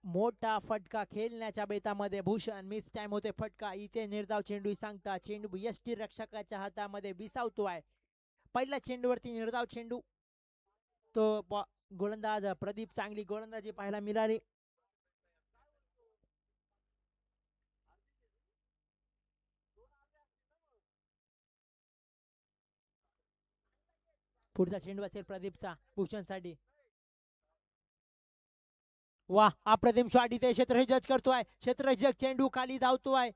मोठा फटका खेळण्याच्या बेतामध्ये भूषण मिस टाइम होते फटका इथे निर्धाव चेंडू सांगता चेंडू यष्टी रक्षकाच्या हातामध्ये विसावतोय पहिल्या चेंडूवरती निर्धाव चेंडू तो गोलंदाज प्रदीप चांगली गोलंदाजी पाहायला मिळाली पुढचा चेंडू असेल प्रदीपचा भूषणसाठी वा अप्रतिम शॉट इथे क्षेत्र जज करतोय क्षेत्ररक्षक चेंडू खाली धावतोय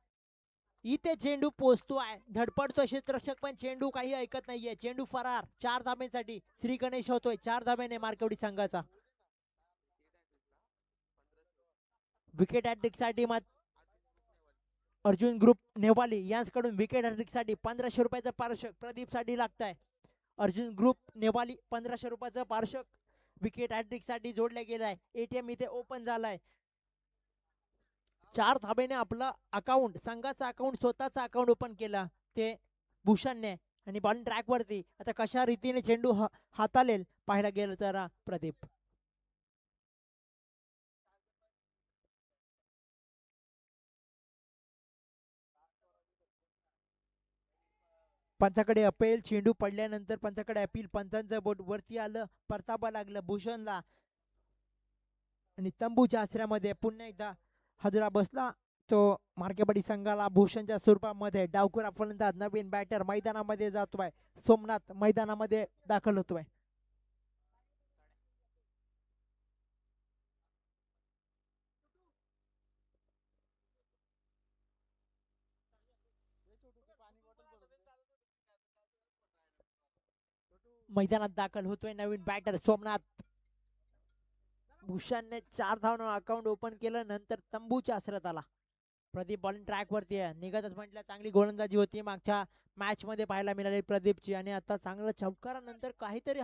इथे चेंडू पोचतोय धडपडतोय क्षेत्ररक्षक पण चेंडू काही ऐकत नाहीये चेंडू फरार 4 धाब्यांसाठी श्री गणेश होतोय 4 धाब्याने मार्कवडी संघाचा विकेट हॅट्रिक साठी अर्जुन ग्रुप नेवाली यांच्याकडून विकेट हॅट्रिक साठी 1500 रुपयाचं पारितोषिक प्रदीप साठी लागतंय अर्जुन ग्रुप नेवाली 1500 रुपयाचं पारितोषिक विकेट हॅट्रिक साठी जोडल्या गेलाय एटीएम इथे ओपन झालाय 4 धाब्याने आपलं अकाउंट संघाचा अकाउंट स्वतःचा अकाउंट ओपन केला ते भूषणने आणि बॉलिंग ट्रॅक वरती आता कशा रीतीने चेंडू हाताळेल पाहायला गेलं तर प्रदीप पंचाकडे अपेल चेंडू पडल्यानंतर पंचाकडे अपील पंचांचं बोट वरती आलं परताबा लागलं भूषणला आणि तंबूच्या आश्रयामध्ये पुन्हा एकदा हादरा बसला तो मार्केपडी संघाला भूषणच्या स्वरूपामध्ये डावखुरा फलंदाज नवीन बॅटर मैदानामध्ये जातोय सोमनाथ मैदानामध्ये दाखल होतोय मैदानात दाखल होतोय नवीन बॅटर सोमनाथ भूषणने 4 धावनं अकाउंट ओपन केलं नंतर तंबूच्या आश्रयात आला प्रदीप बॉलिंग ट्रॅक वरती आहे निघतच म्हटलं चांगली गोलंदाजी होती मागच्या मॅच मध्ये पाहायला मिळाली प्रदीपची आणि आता चांगलं चौकारानंतर काहीतरी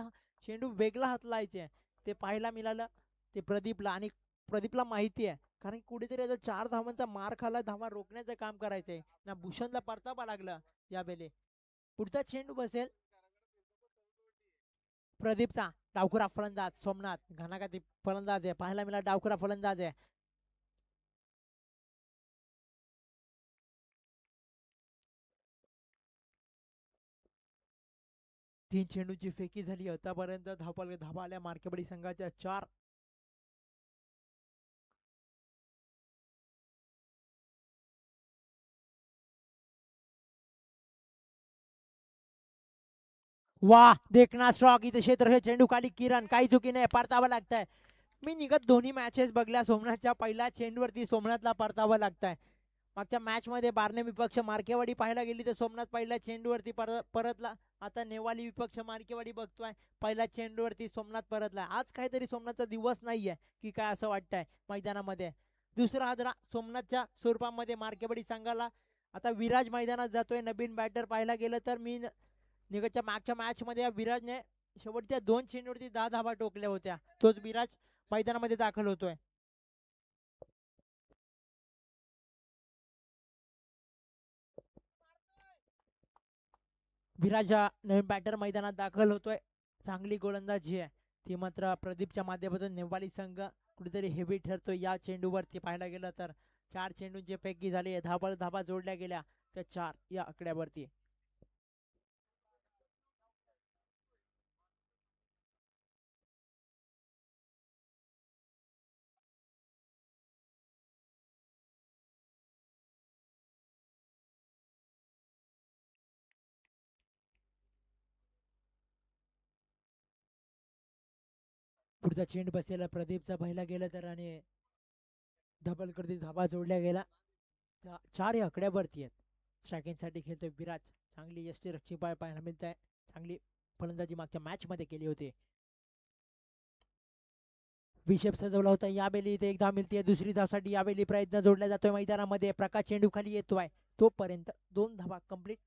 चेंडू वेगळा हातलायचे ते पाहायला मिळालं ते प्रदीपला आणि प्रदीपला माहिती आहे कारण कुठेतरी आता 4 धावांचा मार खाला धावा रोखण्याचं काम करायचंय ना भूषणला परतावा लागलं यावेळी पुढचा चेंडू बसेल प्रदीपचा डावखुरा फलंदाज सोमनाथ घनाघाती फलंदाज आहे पाहायला मिळाला डावखुरा फलंदाज आहे 3 चेंडूंची फेकी झाली आतापर्यंत धाबा आल्या मार्केबडी संघाच्या 4 वा देखना स्ट्रॉक इथे क्षेत्र चेंडू खाली किरण काही चुकी नाही परतावं लागतंय मी निघत दोन्ही मॅचेस बघल्या सोमनाथच्या पहिल्या चेंडूवरती सोमनाथला परतावं लागतंय मागच्या मॅच मध्ये बारणे विपक्ष मार्केवाडी पाहायला गेली तर सोमनाथ पहिल्या चेंडूवरती परतला आता नेवाली विपक्ष मार्केवाडी बघतोय पहिल्या चेंडूवरती सोमनाथ परतला आज काहीतरी सोमनाथचा दिवस नाहीये की काय असं वाटतंय मैदानामध्ये दुसरा हादरा सोमनाथच्या स्वरूपामध्ये मार्केवाडी संघाला आता विराज मैदानात जातोय नवीन बॅटर पाहायला गेलं तर मी निघतच्या मागच्या मॅच मध्ये विराजने शेवटच्या 2 चेंडूवरती 10 धावा टोकल्या होत्या तोच विराज मैदानामध्ये दाखल होतोय विराज नवीन बॅटर मैदानात दाखल होतोय चांगली गोलंदाजी आहे ती मात्र प्रदीपच्या माध्यमातून नेवाली संघ कुठेतरी हेवी ठरतोय या चेंडूवरती पाहायला गेलं तर 4 चेंडूंची पैकी झाली धाबा जोडल्या गेल्या त्या 4 या आकड्यावरती पुढचा चेंडू बसेल प्रदीपचा पहिला गेला तर आणि धबल करती धाबा जोडल्या गेला 4 या आकड्यावरती आहेत स्ट्रायकिंगसाठी खेळतोय विराज चांगली यष्टी रक्षी पाहायला मिळत आहे चांगली फलंदाजी मागच्या मॅच मध्ये केली होती विषेप सजवला होता यावेळी इथे 1 धाव मिळते दुसरी धावसाठी यावेळी प्रयत्न जोडला जातोय मैदानामध्ये प्रकाश चेंडू खाली येतोय तोपर्यंत 2 धावा कंप्लीट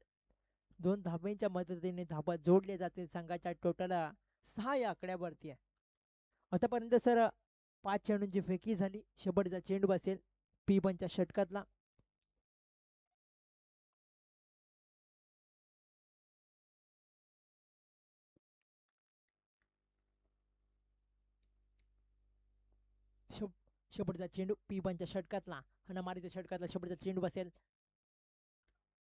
2 धाब्यांच्या मदतीने धाबा जोडले जाते संघाच्या टोटल 6 या आकड्यावरती आहे आतापर्यंत सर 5 चेंडूंची फेकी झाली शेवटचा चेंडू बसेल P1च्या षटकातला शेपटचा चेंडू पी बनच्या षटकातला हनमारीच्या षटकातला शेपटचा चेंडू बसेल.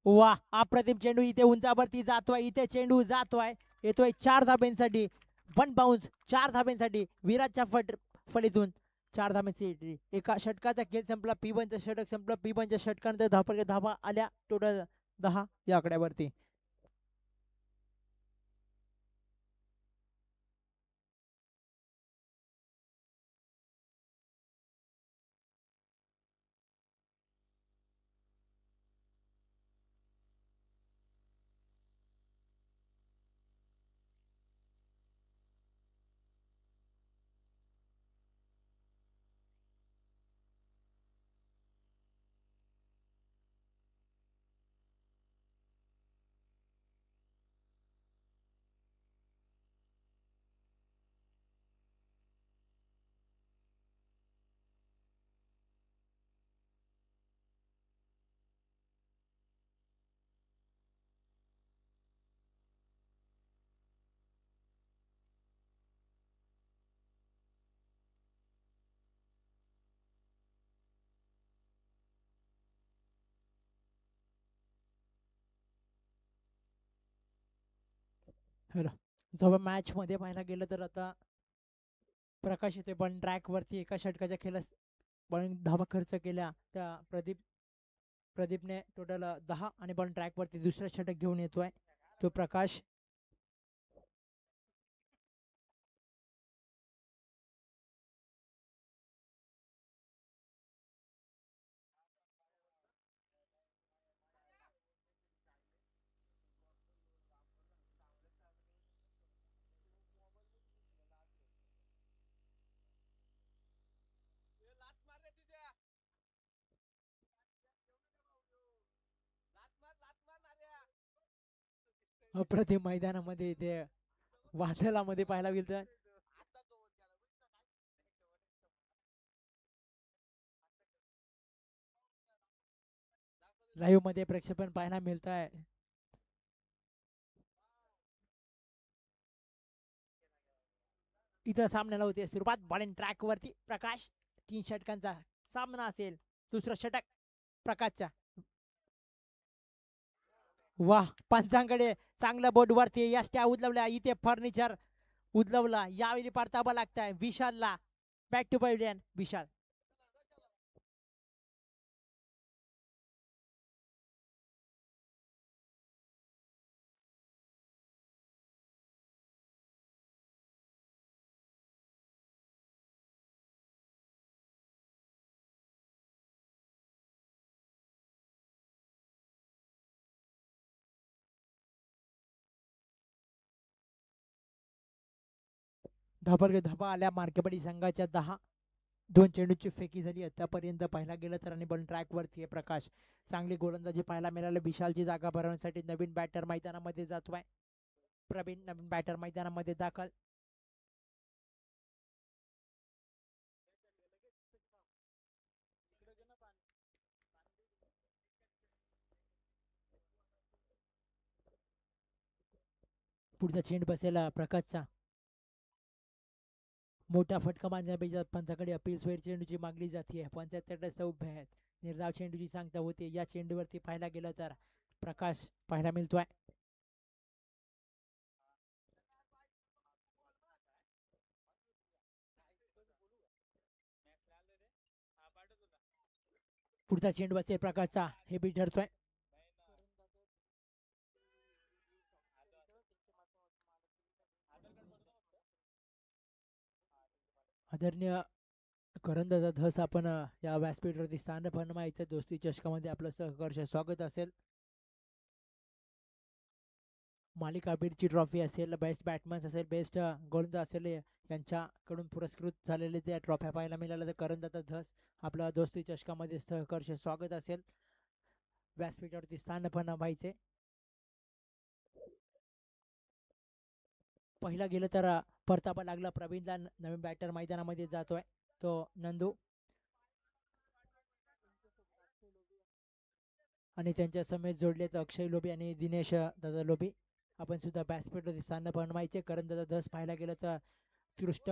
वा अप्रतिम चेंडू इथे उंचावरती जातोय. इथे चेंडू जातोय येतोय 4 धाब्यांसाठी. 1 बाउन्स 4 धाब्यांसाठी विराटच्या फळीतून 4 धाब्यांची. एका षटकाचा खेळ संपला. पी बनचं षटक संपलं. पी बनच्या षटकानंतर धाबा आल्या टोटल 10 या आकड्यावरती. जेव्हा मॅच मध्ये पाहायला गेलं तर आता प्रकाश येतोय पण ट्रॅक वरती एका षटकाच्या खेळास पण धावा खर्च केल्या त्या प्रदीपने टोटल 10 आणि पण ट्रॅक वरती दुसरा षटक घेऊन येतोय तो प्रकाश. अप्रतिम मैदानामध्ये ते वादळामध्ये पाहायला गेलं. लाईव्ह मध्ये प्रक्षेपण पाहायला मिळत आहे. इथं सामन्याला होते सुरुवात. बॉलिंग ट्रॅक वरती प्रकाश 3 षटकांचा सामना असेल. दुसरं षटक प्रकाशचा. वाह पंचांकडे चांगल्या बोर्ड वरती यष्ट्या उदलवल्या. इथे फर्निचर उदलवला. यावेळी परतावा लागताय विशालला. बॅक टू पॅव्हिलियन विशाल. धाबा आल्या मार्केपडी संघाच्या 10. 2 चेंडूची फेकी झाली आतापर्यंत पाहायला गेलं तर. आणि बॉल ट्रॅक वरती आहे प्रकाश. चांगली गोलंदाजी पाहायला मिळाली. विशालची जागा भरवण्यासाठी नवीन बॅटर मैदानामध्ये जातोय. प्रवीण नवीन बॅटर मैदानामध्ये दाखल. पुढचा चेंडू बसेल प्रकाशचा. मोठा फटका मारण्यापेक्षा पंचाकडे अपील स्वेर चेंडूची मागली जाते. पंचायत उभे आहेत. निर्धाव चेंडूची सांगता होते. या चेंडूवरती पाहायला गेलं तर प्रकाश पाहायला मिळतोय. पुढचा चेंडू बसेल प्रकाशचा. हे बी ठरतोय. आदरणीय करंदाजा धस आपण या व्यासपीठावरती स्थान बनवायचं. दोस्ती चषकामध्ये आपलं सहर्ष स्वागत असेल. मालिकाबीरची ट्रॉफी असेल. बेस्ट बॅट्समॅन असेल. बेस्ट गोलंदाज असेल. यांच्याकडून पुरस्कृत झालेले त्या ट्रॉफ्या पाहायला मिळाल्या तर करंदाजा धस आपलं दोस्ती चषकामध्ये सहर्ष स्वागत असेल. व्यासपीठावरती स्थान बनवायचे. पहिला गेलं तर परतावा लागला. प्रवीणला नवीन बॅटर मैदानामध्ये जातोय तो नंदू. आणि त्यांच्या समेत जोडले तर अक्षय लोबी आणि दिनेश दादा लोबी. आपण सुद्धा व्यासपीठावरती स्थान बनवायचे. करंदाजा धस पाहायला गेलं तर उत्कृष्ट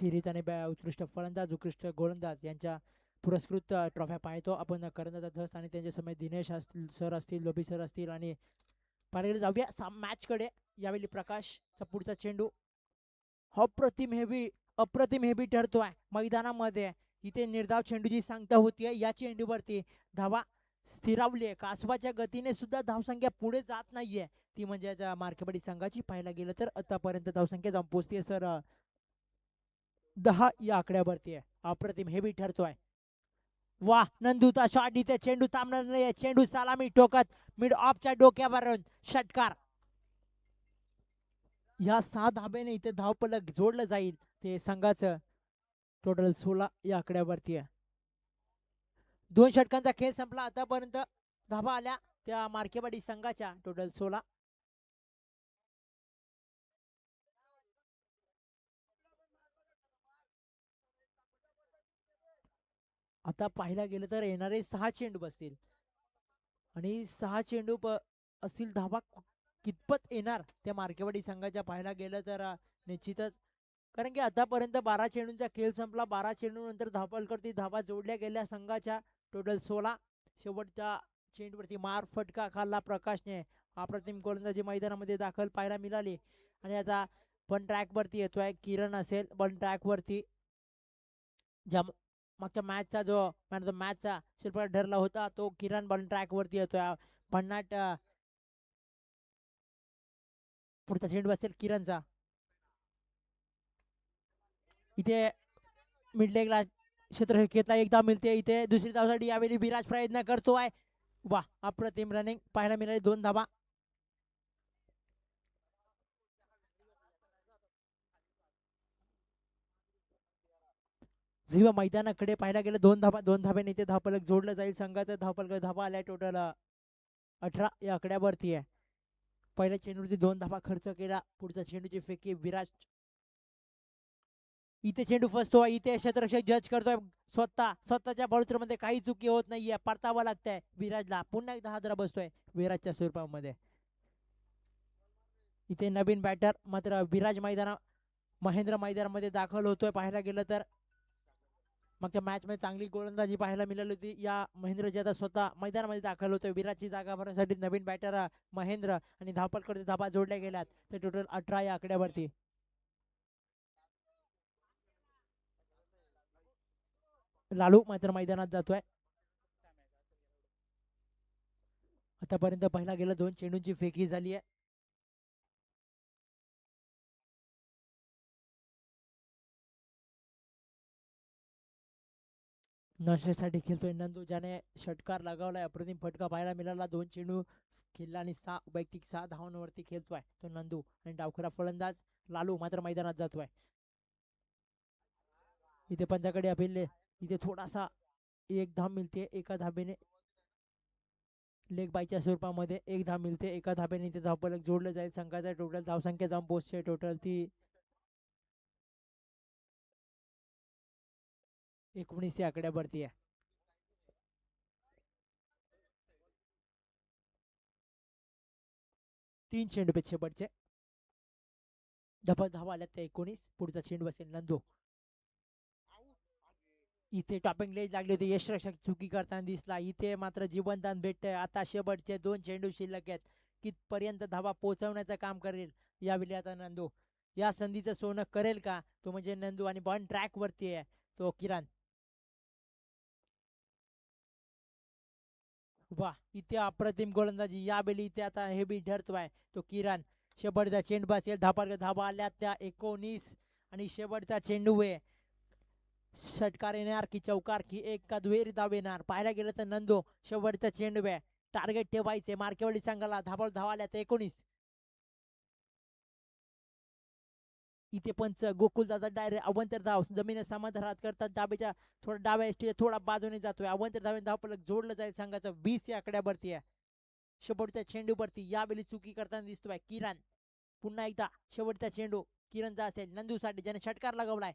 सिरीज आणि उत्कृष्ट फलंदाज उत्कृष्ट गोलंदाज यांच्या पुरस्कृत ट्रॉफ्या पाहतो आपण. करंदाजा धस आणि त्यांच्या समोर दिनेश असतील सर असतील, लोबी सर असतील. आणि पाहिजे जाऊया मॅच कडे. यावेळी प्रकाशचा पुढचा चेंडू अप्रतिम हेवी ठरतोय मैदानामध्ये. इथे निर्धाव चेंडूची सांगता होतीये. या चेंडूवरती धावा स्थिरावलीये. कासवाच्या गतीने सुद्धा धावसंख्या पुढे जात नाहीये. ती म्हणजे मार्केवाडी संघाची पाहायला गेलं तर आतापर्यंत धावसंख्या जाऊन पोहोचतीये सर 10 या आकड्यावरती आहे. अप्रतिम हेवी ठरतोय. वा नंदूचा शॉट. इथे चेंडू थांबणार नाही. चेंडू सलामी ठोकत मिड ऑफच्या डोक्यावरून षटकार. या 6 धाब्याने इथे धावफलक जोडलं जाईल. ते संघाचं टोटल 16 या आकड्यावरती आहे. 2 षटकांचा खेळ संपला. आतापर्यंत धाबा आल्या त्या मार्केवाडी संघाच्या टोटल 16. आता पाहायला गेलं तर येणारे 6 चेंडू बसतील आणि 6 चेंडू असतील. धाबा कितपत येणार त्या मार्केवाडी संघाच्या पाहायला गेलं तर निश्चितच. कारण की आतापर्यंत 12 चेंडूंचा खेळ संपला. 12 चेंडू नंतर धावफलकावरती धावा जोडल्या गेल्या संघाच्या टोटल 16. शेवटच्या चेंडूवरती मार फटका खाल्ला प्रकाशने. अप्रतिम गोलंदाजी मैदानामध्ये दाखल पाहायला मिळाली. आणि आता पण ट्रॅक वरती येतोय किरण असेल. पण ट्रॅक वरती मागच्या मॅचचा जो मॅन ऑफ द मॅचचा शिल्पकार ठरला होता तो किरण बॉल ट्रॅक वरती येतोय. भन्नाट पुढचा चेंडू असेल किरणचा. इथे मिडलेगला क्षेत्ररक्षकेतला एकदा मिळते. इथे दुसरी धावसाठी यावेळी विराज प्रयत्न करतोय. वा अप्रतिम रनिंग पाहायला मिळाली. 2 धावा. जेव्हा मैदानाकडे पाहायला गेलं 2 धावा. 2 धाब्याने इथे धावफलक जोडलं जाईल. संघाचं धावफलक धावा आल्या टोटल 18 या आकड्यावरती आहे. पहिल्या चेंडूवरती 2 धावा खर्च केला. पुढचा चेंडूची फेकी विराज. इथे चेंडू फसतोय. इथे क्षेत्ररक्षक जज करतोय. स्वतःच्या बॉलर मध्ये काही चुकी होत नाहीये. परतावं लागतंय विराजला. पुन्हा एकदा हादरा बसतोय विराजच्या स्वरूपामध्ये. इथे नवीन बॅटर मात्र विराज महेंद्र मैदानामध्ये दाखल होतोय. पाहायला गेलं तर मागच्या मॅच मध्ये चांगली गोलंदाजी पाहायला मिळाली होती. या महेंद्रजी आता स्वतः मैदानामध्ये दाखल होतोय. विराजची जागा भरण्यासाठी नवीन बॅटर महेंद्र. आणि धावफलकावरती धाबा जोडल्या गेल्यात. ते टोटल 18 या आकड्यावरती. लालू मात्र मैदानात जातोय. आतापर्यंत पाहिला गेलं 2 चेंडूंची फेकी झाली आहे. नशेसाठी खेळतोय नंदू ज्याने षटकार लगावलाय. अप्रतिम फटका पाहायला मिळाला. 2 चेंडू खेळला आणि 6 वैयक्तिक 6 धावांवरती खेळतोय तो नंदू. आणि डावखरा फलंदाज लालू मात्र मैदानात जातोय. इथे पंचाकडे अभिले. इथे थोडासा एक धाव मिळते. एका धाब्याने लेग बायच्या स्वरूपामध्ये 1 धाव मिळते. एका धाब्याने इथे धावफलक जोडलं जाईल. संघाचा टोटल धावसंख्या जाऊन पोहोचते टोटल ती 19 या आकड्यावरती आहे. 3 चेंडू पे शेवटचे. धावा आल्या त्या 19. पुढचा चेंडू असेल नंदू. इथे टॉपिंग लेज लागली होती. यशरक्षक चुकी करताना दिसला. इथे मात्र जीवनदान भेटतंय. आता शेवटचे 2 चेंडू शिल्लक आहेत. कितपर्यंत धावा पोहोचवण्याचं काम करेल यावेळी आता नंदू. या संधीचं सोनं करेल का तो म्हणजे नंदू. आणि बॉल ट्रॅक वरती आहे तो किरण. वा इथे अप्रतिम गोलंदाजी. यावेळी इथे आता हे बी ठरतोय तो किरण. शेवटचा चेंडू असेल. धावा आल्या त्या 19. आणि शेवटचा चेंडू आहे. षटकार येणार की चौकार की एक का दुहेरी धाव येणार. पाहायला गेलं तर नंदू शेवटचा चेंडू आहे. टार्गेट ठेवायचे मार्केवाडी संघाला. धावा आल्या 19. इथे पंच गोकुल दादा डायरेक्ट अवंतर धाव जमिनी समांतर हात करतात. डाबेच्या थोडा डाव्या एसटी थोडा बाजूने जातोय. अवंतर धावेने धावफलक जोडलं जाईल. संघाचं 20 या आकड्यावरती आहे. शेवटच्या चेंडूवरती यावेळी चुकी करताना दिसतोय किरण. पुन्हा एकदा शेवटचा चेंडू किरणचा असेल नंदूसाठी ज्याने षटकार लगावलाय.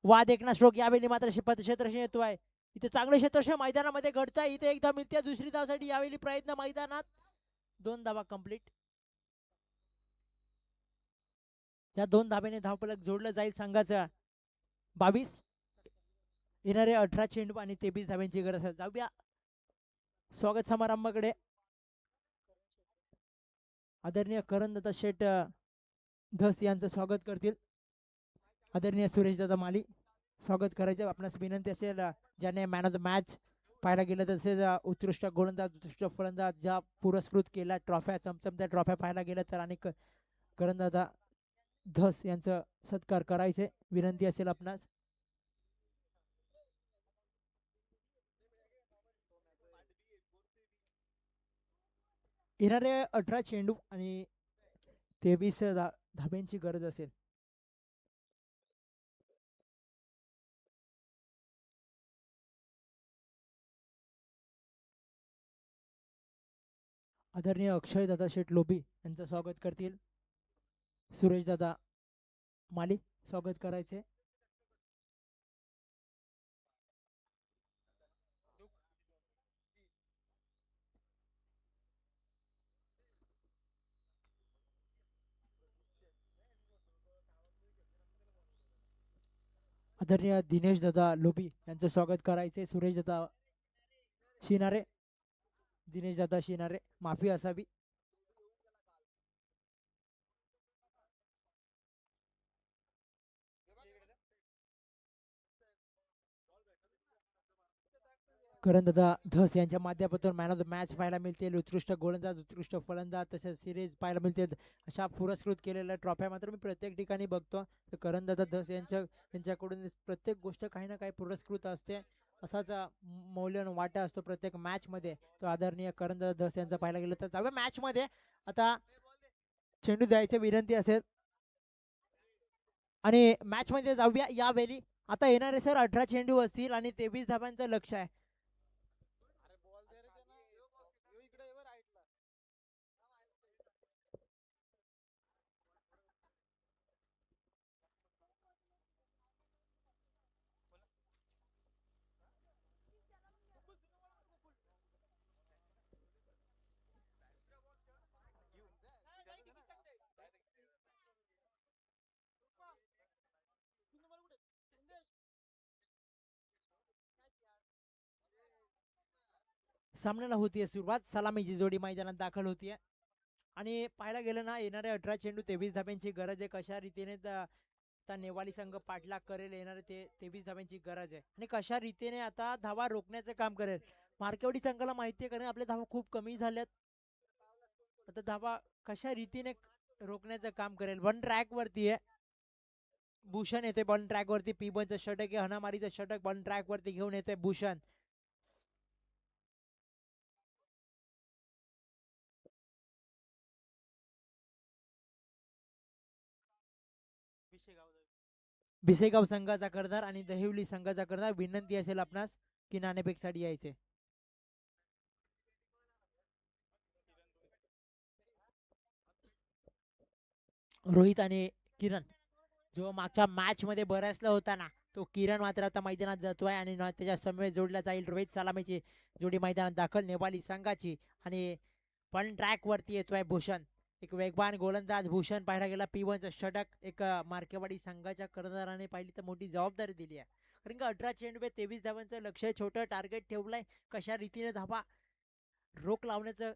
वाद एकना स्ट्रोक. यावेळी मात्र क्षेत्ररक्षण येतोय. इथे चांगलं क्षेत्ररक्षण मैदानामध्ये घडतंय. इथे एकदा मिळते दुसरी धावसाठी यावेळी प्रयत्न मैदानात. 2 धावा कंप्लीट. या 2 धाब्याने धावफलक जोडलं जाईल संघाचं. 22. येणारे 18 चेंडू आणि 23 धाव्यांची गरज आहे. जाऊया स्वागत समारंभाकडे. आदरणीय करणदादा शेठ धस यांचं स्वागत करतील. आदरणीय सुरेश दादा माली स्वागत करायचं. आपणास विनंती असेल ज्याने मॅन ऑफ द मॅच पाहायला गेलं तसेच उत्कृष्ट गोलंदाज उत्कृष्ट फलंदाज ज्या पुरस्कृत केल्या ट्रॉफ्या चमचमत्या ट्रॉफ्या पाहायला गेलं तर अनेक करणदादा धस यांचं सत्कार करायचे विनंती असेल आपणास. येणारे 18 चेंडू आणि 23 धाब्यांची गरज असेल. आदरणीय अक्षय दादा शेठ लोभी यांचं स्वागत करतील. सुरेश दादा माली स्वागत करायचे. आदरणीय दिनेश दादा लोभी यांचं स्वागत करायचे. सुरेश दादा शिनारे दिनेश दादा शिनारे माफी असावी. करणदादा धस यांच्या माध्यमातून मॅन ऑफ द मॅच पाहायला मिळतील. उत्कृष्ट गोलंदाज उत्कृष्ट फलंदाज तसेच सिरीज पाहायला मिळतील. अशा पुरस्कृत केलेल्या ट्रॉफ्या मात्र मी प्रत्येक ठिकाणी बघतो. तर करणदादा धस यांच्याकडून प्रत्येक गोष्ट काही ना काही पुरस्कृत असते. असाच मौल्यवान वाटा असतो प्रत्येक मॅच मध्ये. तो आदरणीय करणदादा धस यांचा पाहायला गेलं तर जाऊया मॅच मध्ये. आता चेंडू द्यायची विनंती असेल आणि मॅच मध्ये जाऊया यावेळी. आता येणारे सर 18 चेंडू असतील आणि 23 धाब्यांचं लक्ष आहे. सामन्याला होतीये सुरुवात. सलामीची जोडी मैदानात दाखल होतीये आणि पाहायला गेलं ना येणारे 18 चेंडू 23 धाब्यांची गरज आहे. कशा रीतीने आता नेवाली संघ पाठलाग करेल येणारे ते 23 धाब्यांची गरज आहे आणि कशा रीतीने आता धावा रोखण्याचं काम करेल. मार्केवाडी संघाला माहिती आहे कारण आपल्या धावा खूप कमी झाल्यात. आता धावा कशा रीतीने रोखण्याचं काम करेल. वन ट्रॅक वरती आहे. भूषण येतोय बॉल ट्रॅक वरती. पीबनचं षटक आहे. हनामारीचं षटक बॉल ट्रॅक वरती घेऊन येतोय भूषण. भिसेगाव संघाचा करदार आणि दहिवली संघाचा करदार विनंती असेल आपणास की नाणेफेकसाठी यायचे. रोहित आणि किरण जो मागच्या मॅच मध्ये बऱ्याचला होता ना तो किरण मात्र आता मैदानात जातोय आणि त्याच्या समवेत जोडला जाईल रोहित सलामीची जोडी मैदानात दाखल नेपाली संघाची. आणि पण ट्रॅक वरती येतोय भूषण. एक वेगवान गोलंदाज भूषण पाहायला गेला. P1चं षटक एक मार्केवाडी संघाच्या कर्णधाराने पाहिली तर मोठी जबाबदारी दिली आहे. कारण का 18 चेंडू 23 धावांचं लक्ष छोटं टार्गेट ठेवलंय. कशा रीतीने धावा रोख लावण्याचं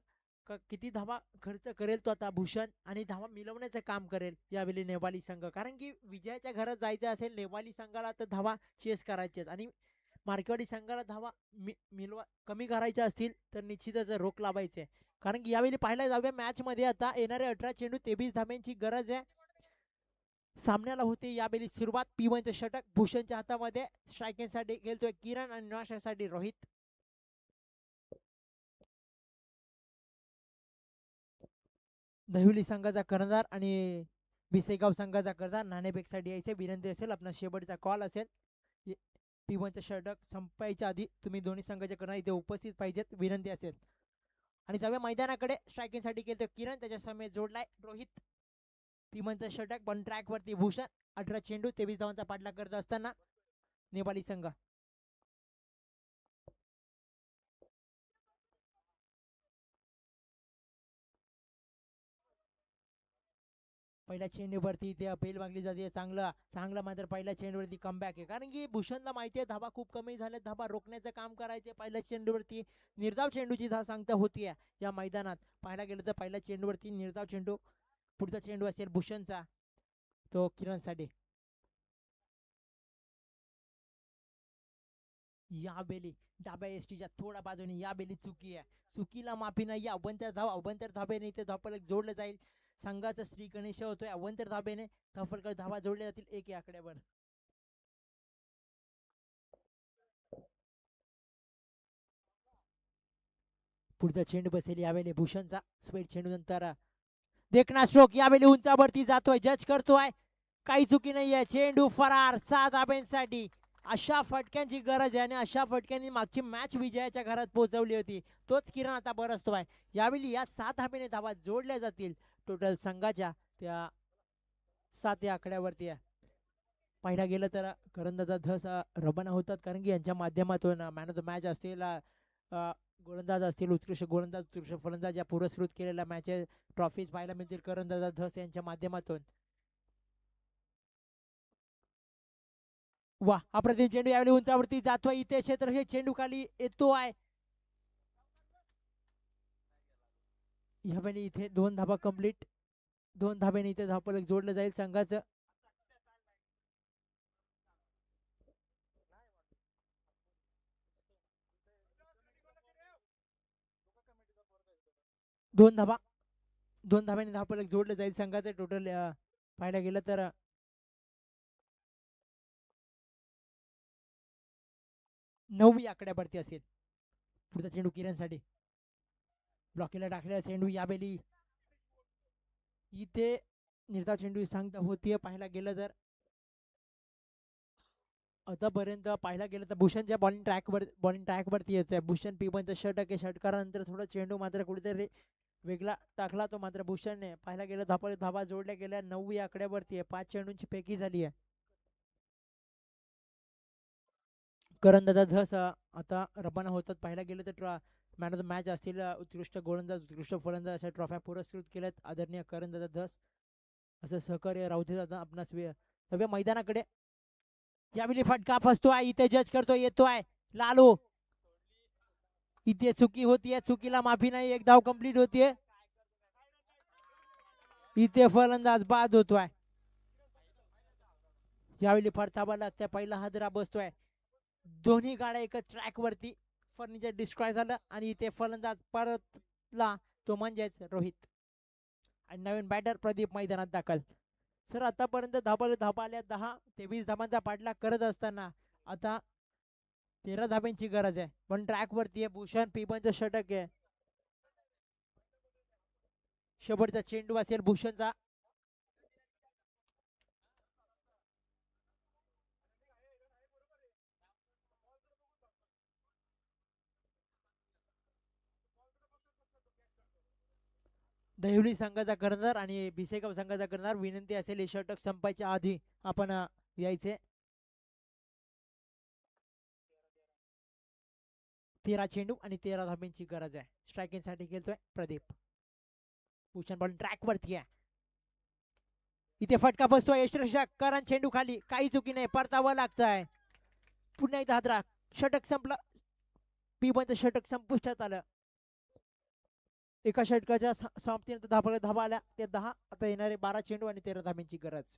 किती धावा खर्च करेल तो आता भूषण आणि धावा मिळवण्याचं काम करेल यावेळी नेवाली संघ. कारण की विजयाच्या घरात जायचं असेल नेवाली संघाला तर धावा चेस करायचे आणि मार्केवाडी संघाला धावा मिळवा कमी करायच्या असतील तर निश्चितच रोख लावायचे. कारण की यावेळी पाहायला जाऊया मॅच मध्ये आता येणारे 18 चेंडू 23 धाब्यांची गरज आहे. सामन्याला होते यावेळी सुरुवात. P1चं षटक भूषणच्या हातामध्ये. स्ट्रायकिंगसाठी खेळतोय किरण आणि नाशासाठी रोहित. दहिवली संघाचा कर्णधार आणि भिसेगाव संघाचा कर्णधार नाणेफेकसाठी यायचे विनंती असेल. आपला शेवटचा कॉल असेल. P1चं षटक संपायच्या आधी तुम्ही दोन्ही संघाचे कर्णधार इथे उपस्थित पाहिजेत विनंती असेल. आणि जाऊया मैदानाकडे. स्ट्रायकिंगसाठी खेळतोय किरण त्याच्या समेत जोडलाय रोहित. P1चं षटक वन ट्रॅक वरती भूषण. 18 चेंडू 23 धावांचा पाठलाग करत असताना नेपाली संघ. पहिल्या चेंडूवरती इथे अपील मागली जाते. चांगलं चांगलं मात्र पहिल्या चेंडूवरती कमबॅक आहे, कारण की भूषणला माहिती आहे धाबा खूप कमी झाले, धाबा रोखण्याचं काम करायचे. पहिल्या चेंडूवरती निर्धाव चेंडूची सांगता होतीये या मैदानात. पाहायला गेलं तर पहिल्या चेंडूवरती निर्धाव चेंडू. पुढचा चेंडू असेल भूषणचा, तो किरणसाठी. या बेली डाब्या एसटीच्या थोडा बाजूने या बेली चुकी आहे, चुकीला माफी नाही. अवंतर धाव, अवंतर धाब्याने इथे धावफलक जोडलं जाईल. संघाचा श्री गणेश होतोय. अवंतर धाब्याने धावफलक धावा जोडल्या जातील एक या आकड्यावर. पुढचा चेंडू बसेल यावेळी भूषणचा. स्वेट चेंडू नंतर देखना स्ट्रोक यावेळी उंचावरती जातोय, जज करतोय. काही चुकी नाहीये, चेंडू फरार 6 धाब्यांसाठी. अशा फटक्यांची गरज आहे आणि अशा फटक्यांनी मागची मॅच विजयाच्या घरात पोहोचवली होती. तोच किरण आता बरसतोय. यावेळी या 7 धाब्याने धावा जोडल्या जातील टोटल संघाच्या त्या 7 या आकड्यावरती. पाहिला गेलं तर करंदाजा धस रबाना होतात, कारण की यांच्या माध्यमातून मॅन ऑफ द मॅच असतील, गोलंदाज असतील, उत्कृष्ट गोलंदाज, उत्कृष्ट फलंदाज या पुरस्कृत केलेल्या मॅचेस ट्रॉफीज पाहायला मिळतील करंदाजा धस यांच्या माध्यमातून. वा, अप्रतिम चेंडू यावेळी उंचावरती जातोय. इथे क्षेत्र चेंडू खाली येतोय. यावेळी इथे 2 धाबा कंप्लीट. 2 धाब्याने इथे धावफलक जोडलं जाईल संघाचं. 2 धाबा, 2 धाब्याने धावफलक जोडलं जाईल संघाचं. टोटल पाहायला गेलं तर 9 आकड्यावरती असेल. पुढचा चेंडू किरणसाठी. ब्लॉकीला टाकलेला चेंडू यावेळी इथे निर्धाव चेंडू सांगता होतीये. पाहायला गेलं तर आतापर्यंत पाहायला गेलं तर भूषणच्या बॉलिंग ट्रॅकवरती येतोय. भूषण पिबनचं षटक आहे. षटकारानंतर थोडा चेंडू मात्र कुठेतरी वेगळा टाकला तो मात्र भूषणने. पाहायला गेलं धावा जोडल्या गेल्या. 9 आकड्यावरती आहे. 5 चेंडूंची फेकी झाली आहे. करंदाजा धस आता रबाना होतात. पाहायला गेलं तर मॅन ऑफ द मॅच असतील, उत्कृष्ट गोलंदाज, उत्कृष्ट फलंदाज अशा ट्रॉफ्या पुरस्कृत केल्यात आदरणीय करंदाजा धस. असं सहकार्य राहू देत आता आपणास सगळ्या मैदानाकडे. यावेळी फटका फसतोय, इथे जज करतोय, येतोय लालू. इथे चुकी होतीये, चुकीला माफी नाही. एक धाव कंप्लीट होतीये. इथे फलंदाज बाद होतोय. यावेळी फरताबा लागतोय. पहिला हादरा बसतोय. दोन्ही गाड्या एका ट्रॅक वरती. फर्निचर डिस्ट्रॉय झालं आणि इथे फलंदाज परतला, तो म्हणजेच रोहित. आणि नवीन बॅटर प्रदीप मैदानात दाखल. सर आतापर्यंत धाबा आल्या 10 ते 20 धाबांचा पाठलाग करत असताना आता 13 धाब्यांची गरज आहे. पण ट्रॅक वरती आहे. भूषण पिबनचं षटक आहे. शेवटचा चेंडू असेल भूषणचा. दहिवली संघाचा करणार आणि भिसेगाव संघाचा करणार. विनंती असेल हे षटक संपायच्या आधी आपण यायचे. 13 चेंडू आणि 13 धाब्यांची गरज आहे. स्ट्रायकिंग साठी खेळतोय प्रदीप. भूषण बॉल ट्रॅक वरती आहे. इथे फटका बसतोय. यशरक्षक करण चेंडू खाली. काही चुकी नाही, परतावं लागतंय. पुन्हा एकदा हादरा. षटक संपलं. पिबनचं षटक संपुष्टात आलं. एका षटकाच्या समाप्तीनंतर धाबा आल्या ते 10. आता येणारे 12 चेंडू आणि 13 धाब्यांची गरज.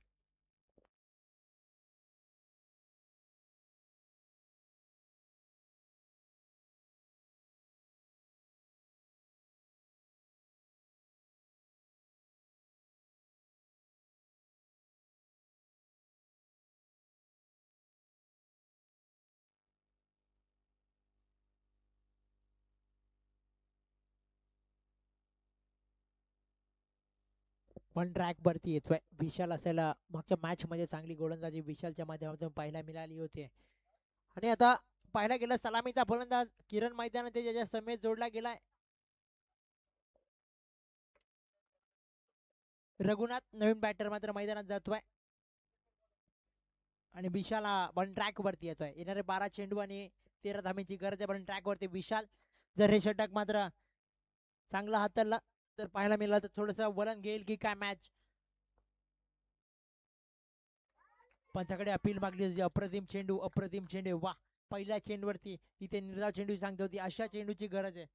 पण ट्रॅक वरती येतोय विशाल. असायला मागच्या मॅच मध्ये चांगली गोलंदाजी विशालच्या माध्यमातून पाहायला मिळाली होती. आणि आता पाहायला गेलं सलामीचा फलंदाज किरण मैदानात त्याच्या समेत जोडला गेलाय. रघुनाथ नवीन बॅटर मात्र मैदानात जातोय. आणि विशाल बॉल ट्रॅक वरती येतोय. येणारे 12 चेंडू आणि 13 धाब्यांची गरज आहे. बॉल ट्रॅक वरती विशाल. जर हे षटक मात्र चांगला हाताळला तर पाहायला मिळालं तर थोडस वलन घेईल की काय मॅच. पंचाकडे अपील मागली होती. अप्रतिम चेंडू वा पहिल्या चेंडूवरती इथे निर्धाव चेंडू सांगते होती. अशा चेंडूची गरज आहे.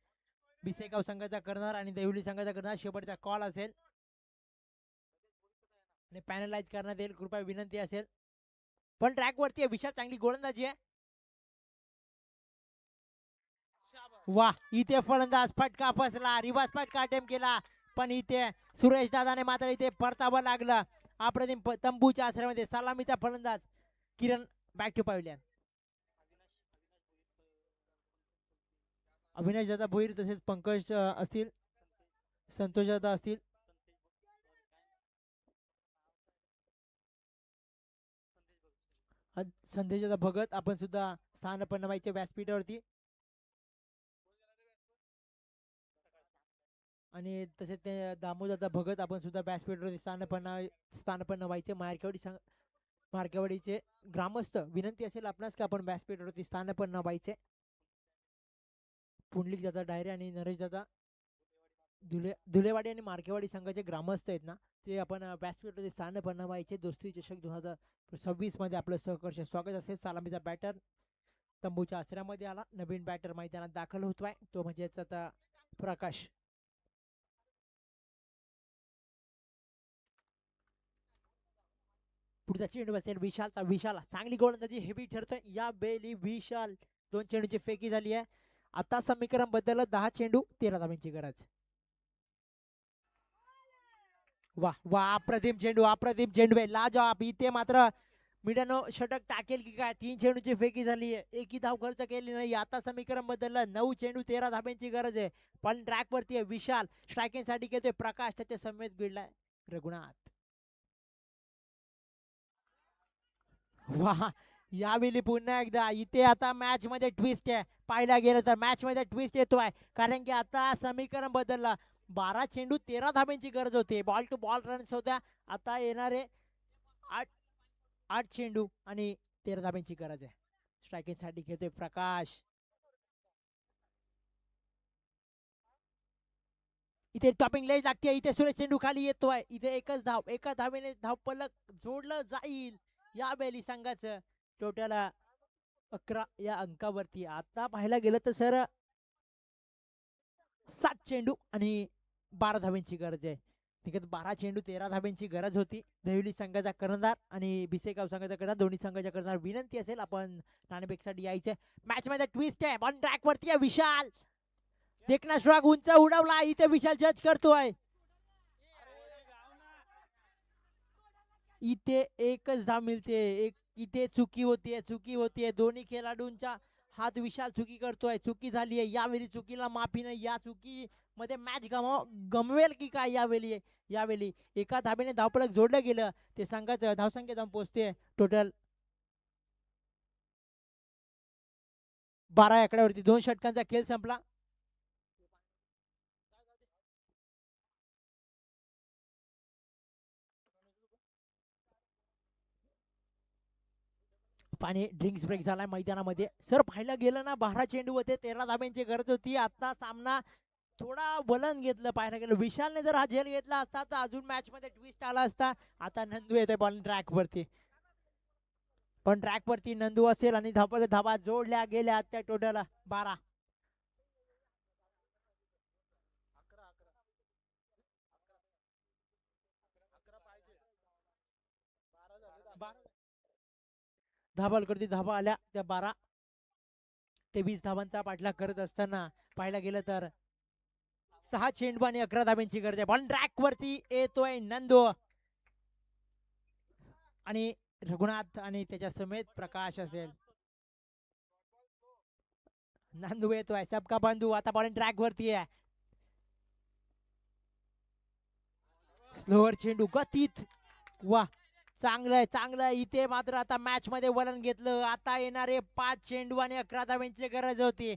बिसेगाव संघाचा करणार आणि देवली संघाचा करणार शेवटचा कॉल असेल आणि पॅनलाइज करण्यात येईल. कृपया विनंती असेल. पण ट्रॅक वरती आहे विशाल, चांगली गोलंदाजी आहे. वा इथे फलंदाज फटका फसला. रिवर्स फटका अटेम्प्ट केला पण इथे सुरेश दादाने मात्र इथे परतावं लागलं. अप्रतिम तंबूच्या आश्रयामध्ये सलामीचा फलंदाज किरण बॅक टू पॅव्हलियन. अविनाश दादा भोईर तसेच पंकज असतील, संतोष दादा असतील. संदेश दादा भगत आपण सुद्धा स्थान व्हायचे व्यासपीठावरती. आणि तसेच ते दामोदर भगत आपण सुद्धा व्यासपीठावरती स्थानपन्न व्हायचे. मार्केवाडीचे ग्रामस्थ विनंती असेल आपणास की आपण व्यासपीठावरती स्थानपन्न व्हायचे. पुंडलिक दादा डायरे आणि नरेश दादा धुलेवाडी आणि मार्केवाडी संघाचे ग्रामस्थ आहेत ना, ते आपण व्यासपीठावरती स्थानपन्न व्हायचे. दोस्ती चषक 2026 मध्ये आपलं सहर्ष स्वागत असेल. सलामीचा बॅटर तंबूच्या आश्रयामध्ये आला. नवीन बॅटर मैदानात दाखल होतोय तो म्हणजेच आता प्रकाश. पुढचा चेंडू असेल विशालचा. विशाल चांगली गोलंदाजी हेवी ठरतोय या बेली. विशाल 2 चेंडूची फेकी झाली आहे. आता समीकरण बदललं. 10 चेंडू 13 धावांची गरज. वा वा अप्रतिम चेंडू आहे. लाजवाब. इथे मात्र मिडनो षटक टाकेल की काय. 3 चेंडूची फेकी झाली आहे. एकही धाव खर्च केली नाही. आता समीकरण बदललं. 9 चेंडू 13 धाब्यांची गरज आहे. पण ट्रॅक वरती आहे विशाल. स्ट्रायकिंग साठी घेतोय प्रकाश. त्याच्या समेत गिळलाय रघुनाथ. वा यावेळी पुन्हा एकदा इथे आता मॅच मध्ये ट्विस्ट आहे. पाहायला गेलं तर मॅच मध्ये ट्विस्ट येतोय कारण की आता समीकरण बदललं. 12 चेंडू 13 धाब्यांची गरज होती. बॉल टू बॉल रन्स होत्या. आता येणारे 8 चेंडू आणि 13 धाब्यांची गरज आहे. स्ट्रायकिंग साठी घेतोय प्रकाश. इथे टॉपिंग लय लागते. इथे सुरेश चेंडू खाली येतोय. इथे एकच धाव. एका धावेने धाव पलक जोडलं जाईल या बेली संघाचं. टोटल 11 या अंकावरती. आता पाहायला गेलं तर सर 7 चेंडू आणि 12 धाब्यांची गरज आहे. 12 चेंडू 13 धाब्यांची गरज होती. देवली संघाचा कर्णधार आणि बिसेगाव संघाचा कर्णधार दोन्ही संघाच्या कर्णधार विनंती असेल आपण नाणेफेकसाठी यायचे. मॅच मध्ये ट्विस्ट आहे. ऑन ट्रॅक वरती आहे विशाल. देखना स्ट्रोक उंच उडवला. इथे विशाल जज करतोय. इथे एकच धाव मिळते. इथे चुकी होतीये. दोन्ही खेळाडूंचा हात विशाल चुकी करतोय. चुकी झाली आहे. यावेळी चुकीला माफी नाही. या चुकी मध्ये मॅच गमवेल की काय यावेळी एका धाब्याने धावपळक जोडलं गेलं. ते संघाचं धावसंख्या जाऊन पोहोचते टोटल 12 आकड्यावरती. 2 षटकांचा खेळ संपला. पाणी ड्रिंक्स ब्रेक झालाय मैदानामध्ये. सर पाहायला गेलं ना 12 चेंडू होते 13 धाब्यांची गरज होती. आता सामना थोडा वलन घेतलं. पाहायला गेलं विशालने जर हा झेल घेतला असता तर अजून मॅच मध्ये ट्विस्ट आला असता. आता नंदू येतोय बॉल ट्रॅक वरती. पण ट्रॅक वरती नंदू असेल आणि धाबा जोडल्या गेल्या त्या टोटल 12. धाबा आल्या त्या 12 ते 20 धाबांचा पाठलाग करत असताना पाहायला गेलं तर 6 चेंडू आणि 11 धाब्यांची गरज आहे. बॉल ट्रॅक वरती येतोय नंदू आणि रघुनाथ आणि त्याच्या समेत प्रकाश असेल. नंदू येतोय सबका बंधू. आता बॉल ट्रॅक वरती आहे. स्लोअर चेंडू गतीत. वा चांगलं इथे मात्र आता मॅच मध्ये वलन घेतलं. आता येणारे 5 चेंडू आणि 11 धाब्यांची गरज होती.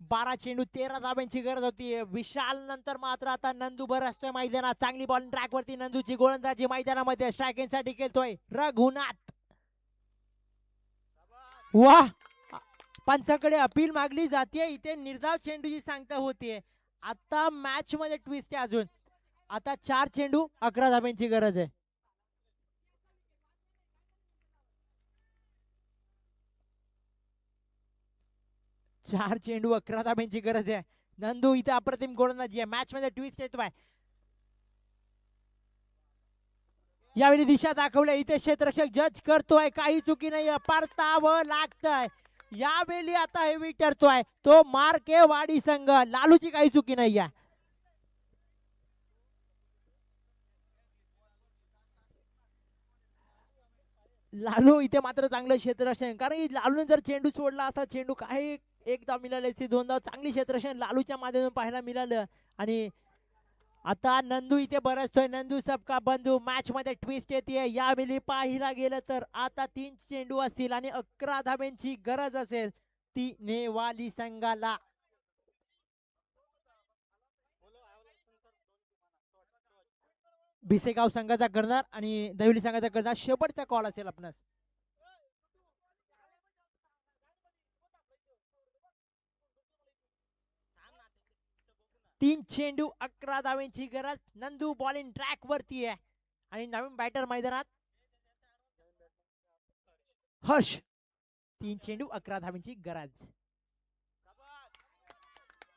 12 चेंडू 13 धाब्यांची गरज होती. विशाल नंतर मात्र आता नंदू भर असतोय मैदानात. चांगली बॉल ट्रॅक वरती नंदूची गोलंदाजी मैदानामध्ये. स्ट्रायकिंग साठी खेळतोय रघुनाथ. वा पंचाकडे अपील मागली जाते. इथे निर्धाव चेंडूची सांगता होतीये. आता मॅच मध्ये ट्विस्ट आहे अजून. आता 4 चेंडू 11 धाब्यांची गरज आहे. 4 चेंडू 11 धाब्यांची गरज आहे. नंदू इथे अप्रतिम गोलंदाजी आहे. मॅच मध्ये ट्विस्ट येतोय. यावेळी दिशा दाखवल्या. इथे क्षेत्ररक्षक जज करतोय. काही चुकी नाही. परतावं लागतंय. यावेळी आता हेवी ठरतोय तो मार्केवाडी संघ. लालूची काही चुकी नाही आहे. लालू इथे मात्र चांगलं क्षेत्ररक्षण, कारण की लालूने जर चेंडू सोडला असता, चेंडू काही एकदा मिळाले असते, दोनदा चांगली क्षेत्ररक्षण लालूच्या माध्यमातून पाहायला मिळालं. आणि आता नंदू इथे बरसतोय. नंदू सबका बंधू. मॅच मध्ये ट्विस्ट येते. यावेळी पाहायला गेलं तर आता 3 चेंडू असतील आणि 11 धाब्यांची गरज असेल ती नेवाली संघाला. भिसेगाव संघाचा करणार आणि दहिवली संघाचा करणार शेवटचा कॉल असेल आपणास. 3 चेंडू 11 धाव्यांची गरज. नंदू बॉलिंग ट्रॅक वरती आहे आणि नवीन बॅटर मैदानात हर्ष. 3 चेंडू 11 धाव्यांची गरज.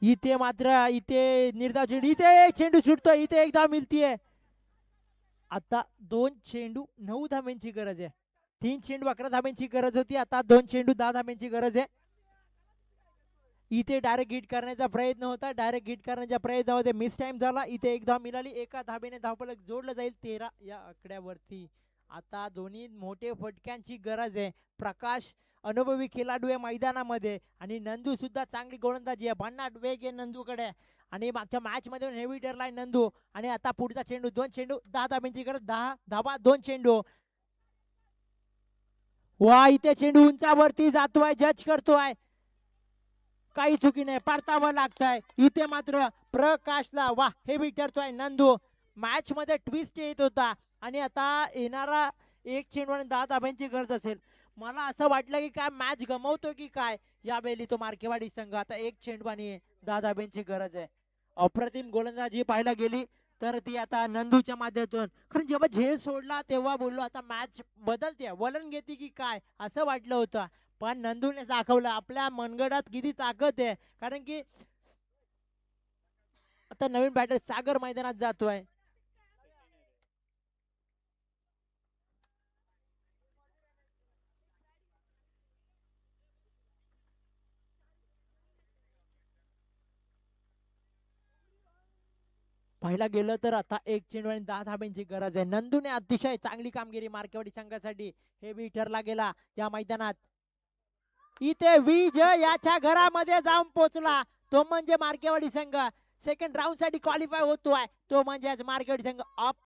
इथे मात्र इथे निर्धाव चेंडू. इथे एक चेंडू सुटतो. इथे एक धाव मिळतीये. आता 2 चेंडू 9 धाब्यांची गरज आहे. 3 चेंडू 11 धाब्यांची गरज होती. आता 2 चेंडू 10 धाब्यांची गरज आहे. इथे डायरेक्ट हिट करण्याचा प्रयत्न होता. डायरेक्ट हिट करण्याच्या प्रयत्नामध्ये मिस टाइम झाला. इथे एक धाव मिळाली. एका धाब्याने धावफलक जोडलं जाईल 13 या आकड्यावरती. आता दोन्ही मोठे फटक्यांची गरज आहे. प्रकाश अनुभवी खेळाडू आहे मैदानामध्ये आणि नंदू सुद्धा चांगली गोलंदाजी आहे. भन्नाट वेग आहे नंदूकडे आणि मागच्या मॅच मध्ये हेवी ठरलाय नंदू. आणि आता पुढचा चेंडू 2 चेंडू 10 धाब्यांची गरज. 10 धाबा 2 चेंडू. वा इथे चेंडू उंचावरती जातोय. जज करतोय. काही चुकी नाही. परतावं लागतंय. इथे मात्र प्रकाशला वा हे विचारतोय नंदू. मॅच मध्ये ट्विस्ट येत होता आणि आता येणारा 1 चेंडू आणि 10 धाब्यांची गरज असेल. मला असं वाटलं की काय मॅच गमवतो की काय. यावेळी तो मार्केवाडी संघ. आता 1 चेंडू आणि 10 धाब्यांची गरज आहे. अप्रतिम गोलंदाजी पाहायला गेली तर ती आता नंदूच्या माध्यमातून. कारण जेव्हा झेल सोडला तेव्हा बोललो आता मॅच बदलते, वलन घेते की काय असं वाटलं होतं. पण नंदूने दाखवलं आपल्या मनगडात किती ताकद आहे. कारण की आता नवीन बॅटर सागर मैदानात जातोय. पाहायला गेलं तर आता 1 चेंडू आणि 10 धाब्यांची गरज आहे. नंदूने अतिशय चांगली कामगिरी मार्केवाडी संघासाठी हे ठरला गेला या मैदानात. इथे विजय याच्या घरामध्ये जाऊन पोहोचला तो म्हणजे मार्केवाडी संघ. सेकंड राऊंड साठी क्वालिफाय होतोय तो म्हणजे मार्केवाडी संघ.